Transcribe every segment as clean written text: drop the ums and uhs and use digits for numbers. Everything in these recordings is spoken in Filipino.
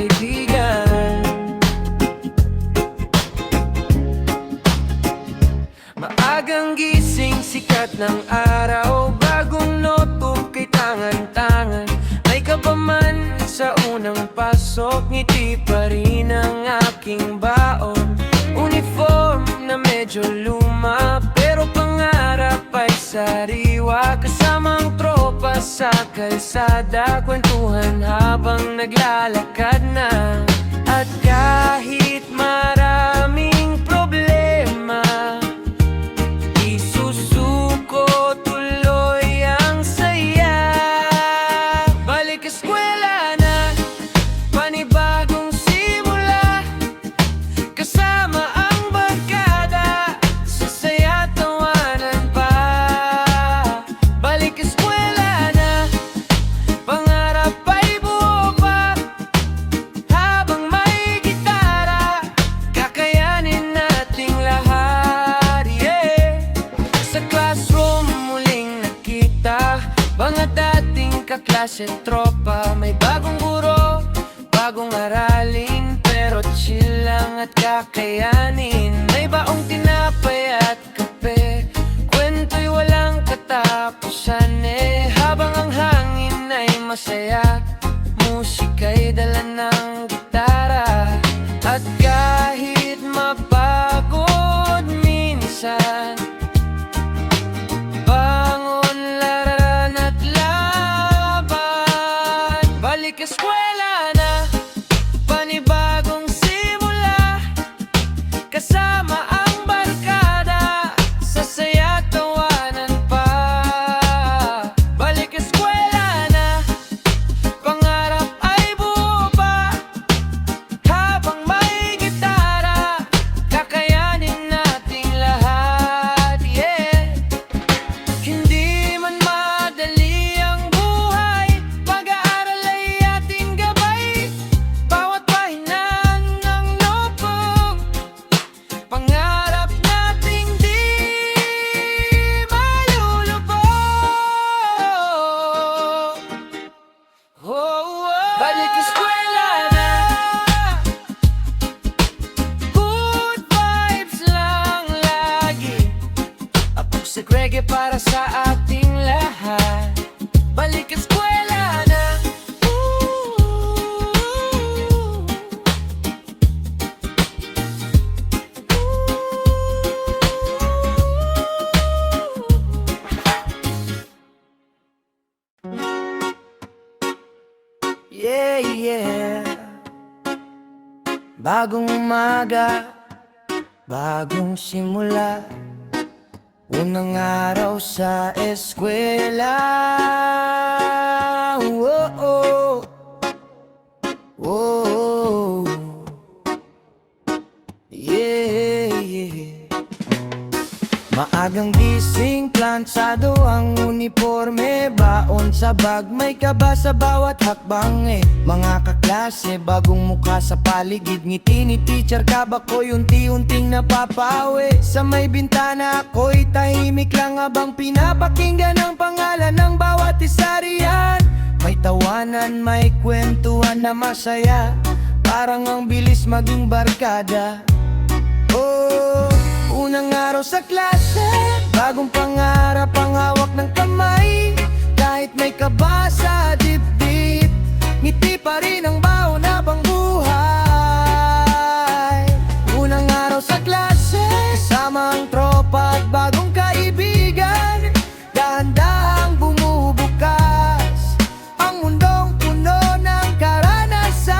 kaibigan. Maagang gising, sikat ng araw, bagong notebook kay tangan-tangan. May kapaman sa unang pasok, ngiti pa rin ang aking baon. Uniform na medyo luma, pero pangarap ay sariwa. Kasamang tropa sa kalsada, kwentuhan habang naglalakad na. At kahit maraming problema, isusuko tuloy ang saya. Balik eskwela na, panibagong simula, kasama ang barkada, sasaya tawanan pa. Balik eskwela na, pangarap ay buo pa, habang may gitara, kakayanin nating lahat, yeah. Sa classroom muling nakita, mga dating kaklase tropa. May bagong guro, bagong aralin, pero chill lang at kakayanin. May baong tinapay at kape, kwento'y walang katapusan eh. Habang ang hangin ay masaya, musika'y dala ng gitara. At kahit mapagod minsan, bangon, lararan at laban. Balik eskwela na, panibagong simula, kasama ang barkada, sasaya tawanan pa. Balik eskwela na, pangarap ay buo pa, habang may gitara, kakayanin nating lahat, yeah. Hindi man madali ang buhay, pag-aaral ay ating gabay. Bawat pahinang ng notebook, pangarap nating di malulubog. Oh, oh. Balik eskwela na, good vibes lang lagi. Apog sa reggae para sa ating lahat. Balik eskwela na. Yeah, yeah. Bagong umaga, bagong simula, unang araw sa eskwela. Oh, oh. Oh, yeah, yeah. Maagang gising, plansado ang uniforme, baon sa bag, may kaba sa bawat hakbang eh. Mga kaklase, bagong mukha sa paligid, ngiti ni teacher Kabakoy unti-unting napapawi. Sa may bintana ako'y tahimik lang habang pinapakinggan ang pangalan ng bawat isa riyan. May tawanan, may kwentuhan na masaya, parang ang bilis maging barkada. Oh, unang araw sa klase, bagong pangarap ang hawak ng kamay. Kahit may kaba sa dibdib, ngiti pa rin ang baon habang buhay. Unang araw sa klase, kasama ang tropa at bagong kaibigan, dahan-dahang bumubukas ang mundong puno ng karanasan.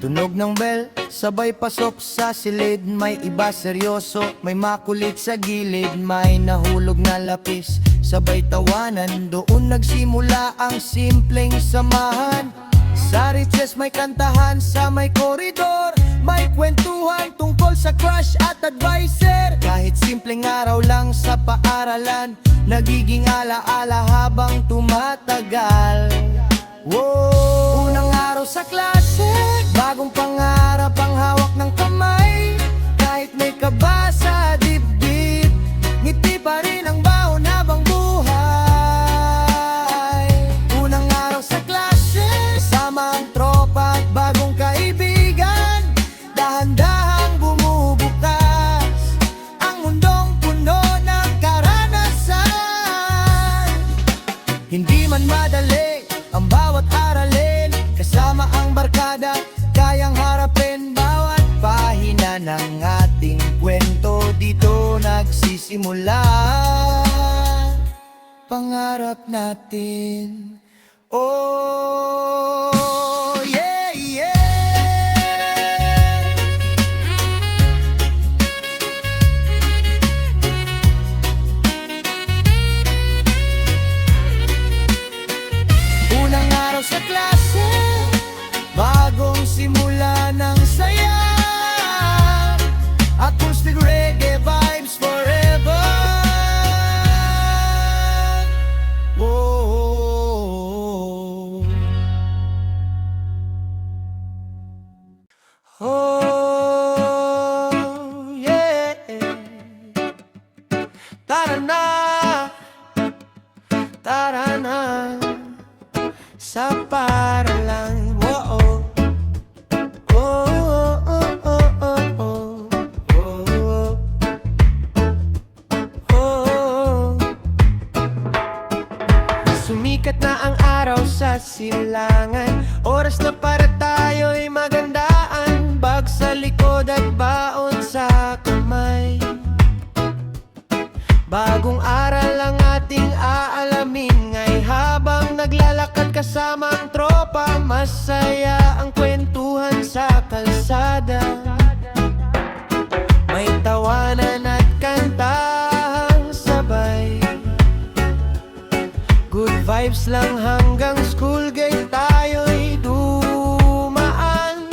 Tunog ng bell, sabay pasok sa silid, may iba seryoso, may makulit sa gilid, may nahulog na lapis, sabay tawanan, doon nagsimula ang simpleng samahan. Sa recess may kantahan, sa may koridor, may kwentuhan tungkol sa crush at adviser. Kahit simpleng araw lang sa paaralan, nagiging alaala habang tumatagal. Wow! Unang araw sa klase, bagong pangarap ang hawak ng kamay. Kahit may kaba sa dibdib, ngiti pa rin ang baon habang buhay. Unang araw sa klase, kasama Hindi man madali ang bawat aralin, kasama ang barkada, kayang harapin bawat pahina ng ating kwento. Dito nagsisimula pangarap natin. Oh, yeah, yeah. Unang araw sa klase, bagong simula ng saya, acoustic reggae vibes forever. Oh, oh, yeah. Tara na, tara na sa paralan. Oh, oh. Oh, oh, oh, oh, oh. Oh, oh, oh. Sumikat na ang araw sa silangan, oras na para tayo'y magandaan. Bag sa likod at baon sa kamay, bagong aral ang ating aalamin. Ngay habang naglalakad kasama ang tropa, masaya ang kwentuhan sa kalsada. May tawanan at kantahang sabay, good vibes lang hanggang school gate tayo'y dumaan.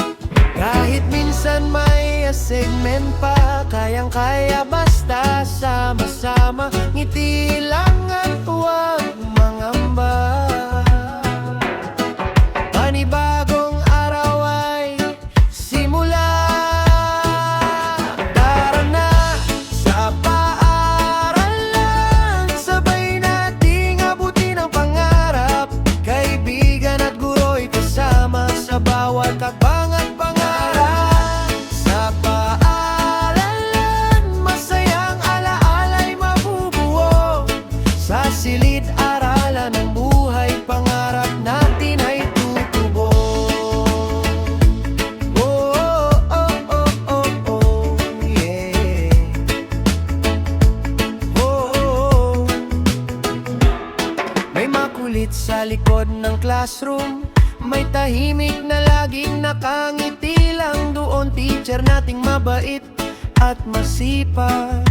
Kahit minsan may segment pa, kayang-kaya basta sama-sama. Ngiti lang at huwag mangamba. Panibagong araw ay simula. Tara na sa paaralan, sabay nating abutin ang pangarap. Kaibigan at guro'y kasama sa bawat hakbang at pangarap. Sa paaralan, masayang alaala'y mabubuo. Sa silid-aralan ng buhay, pangarap natin ay tutubo. Oh, oh, oh, oh, oh, yeah. Oh, oh. May makulit sa likod ng classroom, may tahimik na laging nakangiti lang. Doon teacher nating mabait at masipag,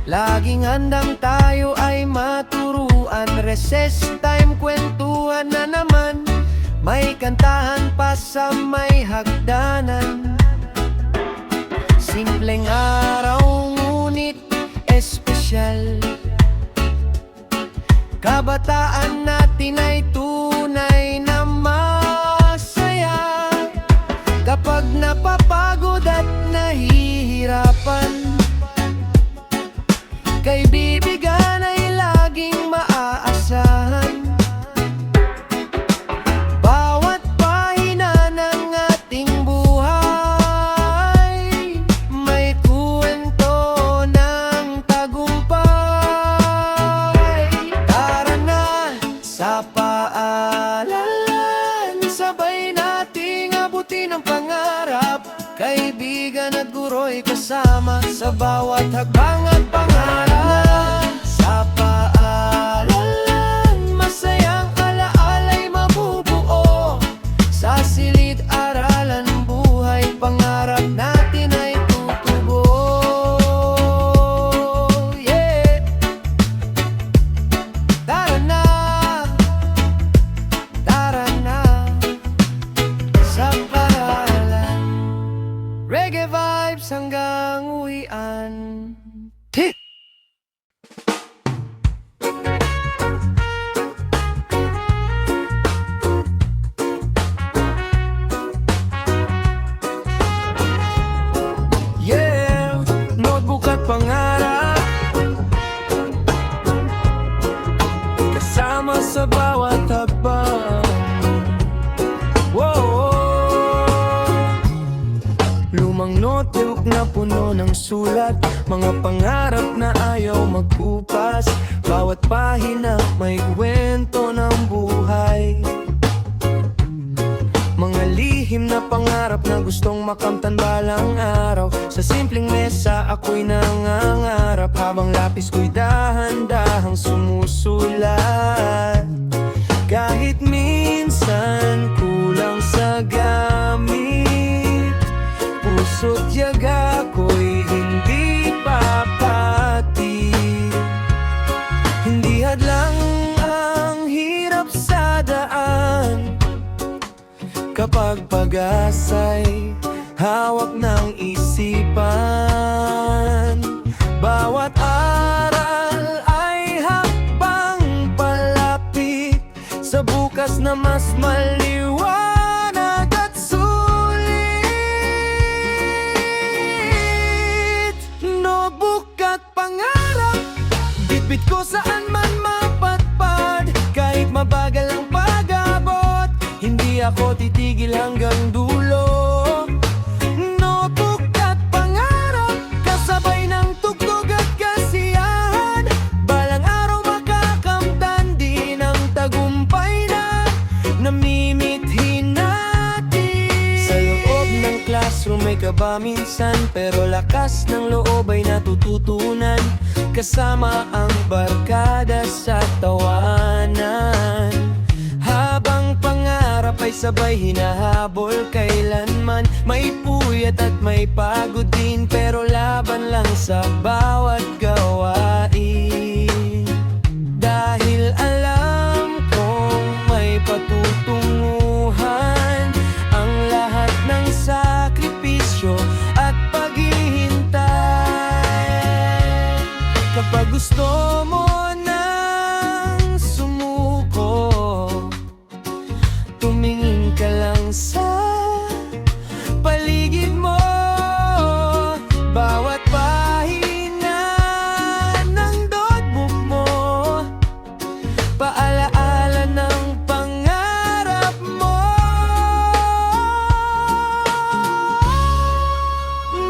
laging handang tayo ay maturuan. Recess time, kwentuhan na naman, may kantahan pa sa may hagdanan. Simpleng araw ngunit espesyal, kabataan natin ay tunay na masaya. Kapag napapagod at nahihirapan, kaibigan ay laging maaasahan. Bawat pahina ng ating buhay, may kwento ng tagumpay. Tara na sa paaralan, sabay nating abutin ang pangarap. Kaibigan at guro'y kasama sa bawat hakbang at pangarap. Sa paaralan, masayang alaala'y mabubuo. Sa silid-aralan ng buhay, pangarap natin ay tutubo. Yeah. Tara na, tara na sa paaralan. Reggae vibes hanggang uwian. Tik! Yeah! Notebook at pangarap, kasama sa bawat habang. Whoa! Lumang notebook notebook na puno ng sulat, mga pangarap na ayaw magkupas. Bawat pahina may kwento ng buhay, mga lihim na pangarap na gustong makamtan balang araw. Sa simpleng mesa ako'y nangangarap, habang lapis ko'y dahan-dahang sumusulat. Kahit minsan kulang sa gamit, puso't tiyaga ko'y hindi papati. Hindi hadlang ang hirap sa daan, kapag pag-asa'y hawak ng isipan. Bawat aral ay hakbang palapit sa bukas na mas maliwanag at sulit. Notebook at pangarap, bitbit ko saan man mapatpad. Kahit mabagal ang pag-abot, hindi ako titigil hanggang dulo. Notebook at pangarap, kasabay ng tugtog at kasiyahan. Balang araw makakamtan din ang tagumpay na namimithi natin. Sa loob ng classroom may kaba minsan, pero lakas ng loob ay natututunan. Kasama ang barkada sa tawanan, habang pangarap ay sabay hinahabol kailanman. May puyat at may pagod din, pero laban lang sa bawat gawain. Dahil alam kong may patutunguhan ang lahat ng sakripisyo at paghihintay. Kapag gusto mo nang sumuko, tumingin ka lang sa paligid mo. Bawat pahina ng notebook mo, paalaala ng pangarap mo.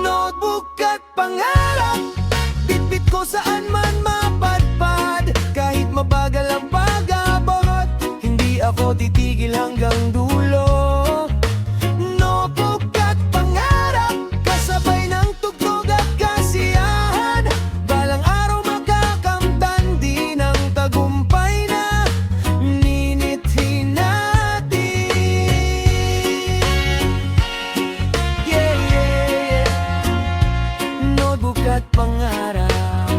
Notebook at pangarap, bitbit ko saan man mapadpad. Kahit mabagal ang pag-abot, hindi ako titigil hanggang dulo. Notebook at pangarap, kasabay ng tugtog at kasiyahan. Balang araw makakamtan din ang tagumpay na ninithi natin. Yeah, yeah, yeah. Notebook at pangarap,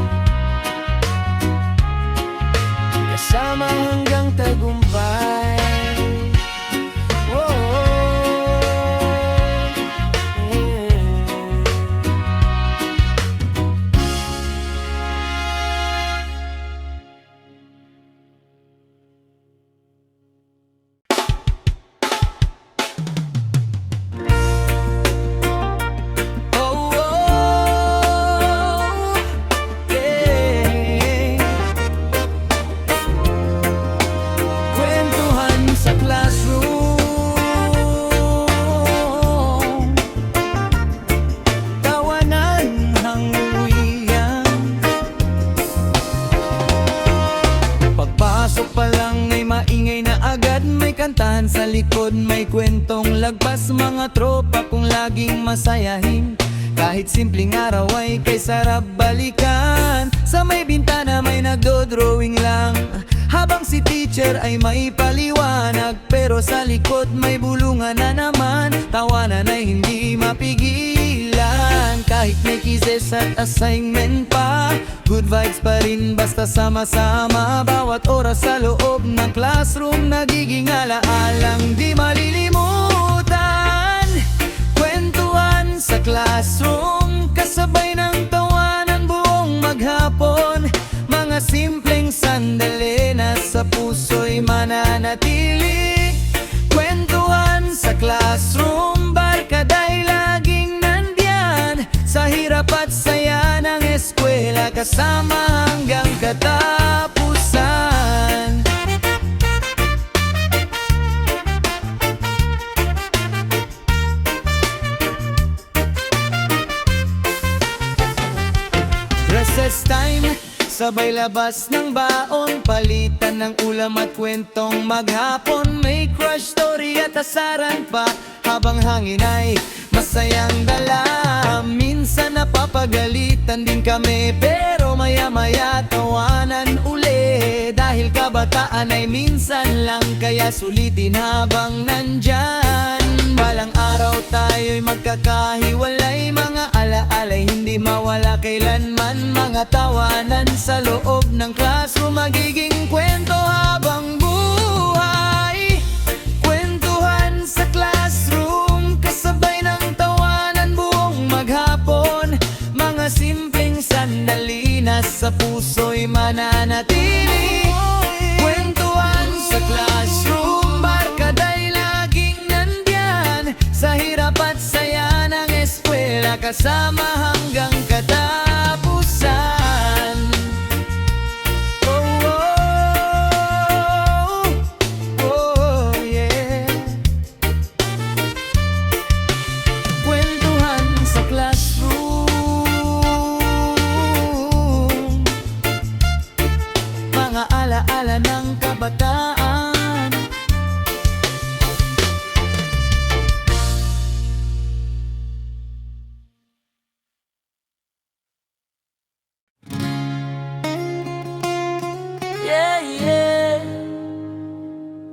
kasama hanggang tagumpay. Kwentuhan sa classroom, tawanan hangluyan. Pagpasok pa lang ay maingay na agad, may kantahan sa likod, may kwentong lagpas. Mga tropa kong laging masayahin, kahit simpleng araw ay kay sarap balikan. Sa may bintana may nagdo-drawing lang, habang si teacher ay may paliwanag. Pero sa likod may bulungan na naman, tawanan ay hindi mapigilan. Kahit may quizzes at assignment pa, good vibes pa rin basta sama-sama. Bawat oras sa loob ng classroom nagiging alaalang di malilimutan. Kwentuhan sa classroom, kasabay ng tawanan buong maghapon. Mga simpleng sandali na sa puso'y mananatili. Kwentuhan sa classroom, barkada'y laging nandyan. Sa hirap at saya ng eskwela, kasama hanggang katapusan. Sabay labas ng baon, palitan ng ulam at kwentong maghapon. May crush story at asaran pa, habang hangin ay masayang dala. Minsan napapagalitan din kami, pero maya-maya tawanan uli. Dahil kabataan ay minsan lang, kaya sulitin habang nandyan. Balang araw tayo'y magkakahiwalay, mga alaala'y hindi mawala kailanman. Mga tawanan sa loob ng classroom, magiging kwento habang buhay. Kwentuhan sa classroom, kasabay ng tawanan buong maghapon. Mga simpleng sandali na sa puso'y mananatili. Kwentuhan sa classroom, barkada'y laging nandyan. Sa hirap at saya ng eskwela, kasama hanggang katapusan. Oh, oh, oh, yeah. Kwentuhan sa classroom, mga alaala ng kabataan. Yeah, yeah.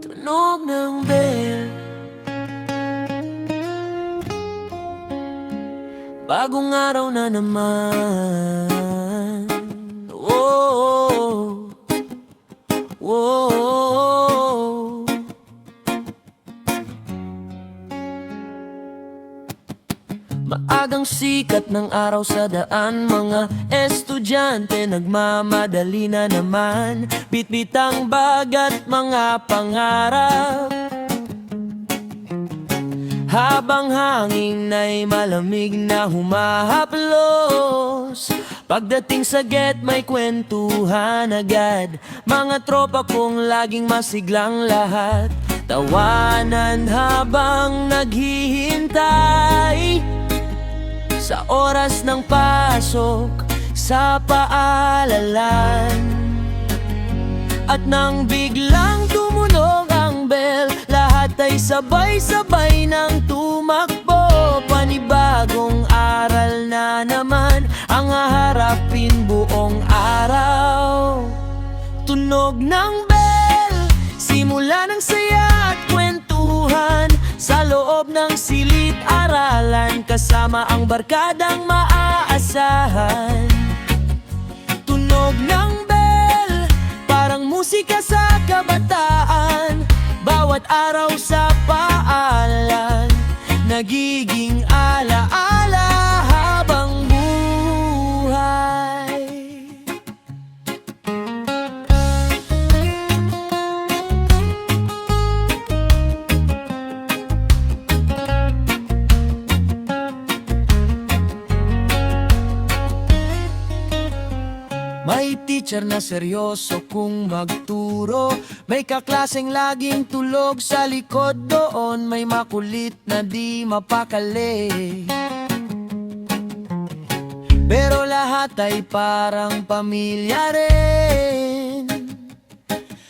Tunog ng bell, bagong araw na naman. Oh, oh, oh. Maagang sikat ng araw sa daan, mga estudyante nagmamadali na naman. Bitbit ang bag at mga pangarap, habang hangin ay malamig na humahaplos. Pagdating sa get may kwentuhan agad, mga tropa kong laging masiglang lahat. Tawanan habang naghihintay sa oras ng pasok sa paaralan. At nang biglang tumunog ang bell, lahat ay sabay-sabay nang tumakbo. Panibagong aral na naman ang haharapin buong araw. Tunog ng bell, simula ng saya at kwentuhan sa loob ng silid-aralan, kasama ang barkadang maaasahan. Tunog ng bell, parang musika sa kabataan, bawat araw sa paalan, nagiging alaala habang buhay. May teacher na seryoso kung magturo, may kaklaseng laging tulog sa likod doon. May makulit na di mapakali, pero lahat ay parang pamilya rin.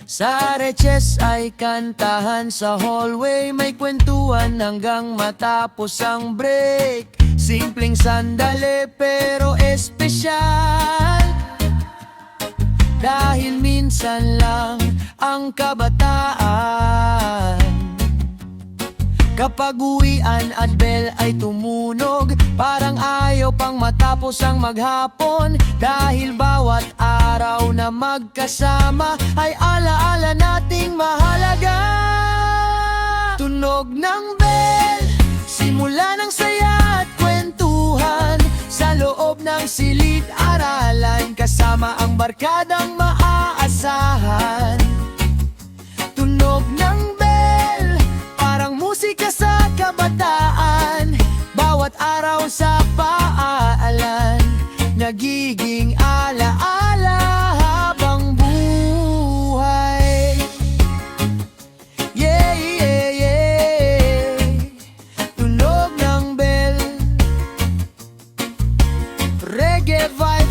Sa recess ay kantahan, sa hallway may kwentuhan hanggang matapos ang break. Simpleng sandali pero espesyal, dahil minsan lang ang kabataan. Kapag uwian at bell ay tumunog, parang ayaw pang matapos ang maghapon. Dahil bawat araw na magkasama ay alaala nating mahalaga. Tunog ng bell, simula ng saya at kwentuhan sa loob ng silid-aralan, kasama ang barkadang maaasahan. Tunog ng bell, parang musika sa kabataan, bawat araw sa paalan, nagiging alaala habang buhay. Yeah, yeah, yeah. Tunog ng bell, reggae vibe